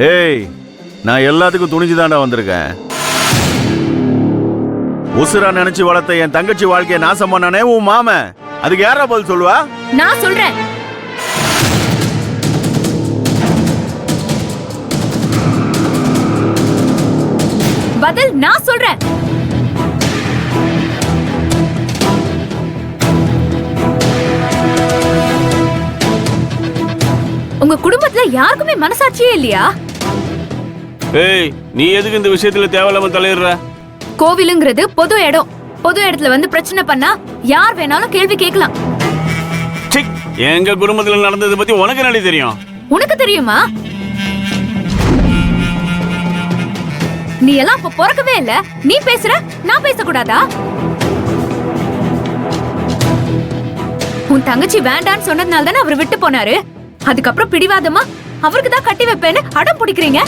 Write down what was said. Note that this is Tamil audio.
டேய், நான் எல்லாத்துக்கும் துணிஞ்சுதான்டா வந்திருக்கேன். உசுரா நினைச்சு வளர்த்த என் தங்கச்சி வாழ்க்கைய நாசம் பண்ணானே உன் மாமன். அதுக்கு யாரா பதில் சொல்லுவா? நான் சொல்றேன். பதில் நான் சொல்றேன். உங்க குடும்பத்துல யாருக்குமே மனசாட்சியே இல்லையா? ஏய், நீ எதுக்கு இந்த விஷயத்துல தேவையில்லாம தலையிடுற? கோவிலுங்கிறது பொது இடம். பொது இடத்துல வந்து பிரச்சனை பண்ணா யார் வேணாலும் கேள்வி கேட்கலாம். எங்க குடும்பத்துல நடந்தது பத்தி உனக்கு என்ன தெரியும்? உனக்கு தெரியுமா? நீ எல்லாம் அப்ப பிறக்கவே இல்ல. நீ பேசுற, நான் பேசக்கூடாதா? உன் தங்கச்சி வேண்டான்னு சொன்னதுனால தானே அவர் விட்டு போனாரு. அதுக்கப்புறம் பிடிவாதமா அவருக்கு தான் கட்டி வைப்பேன்னு அடம் பிடிக்கிறீங்க.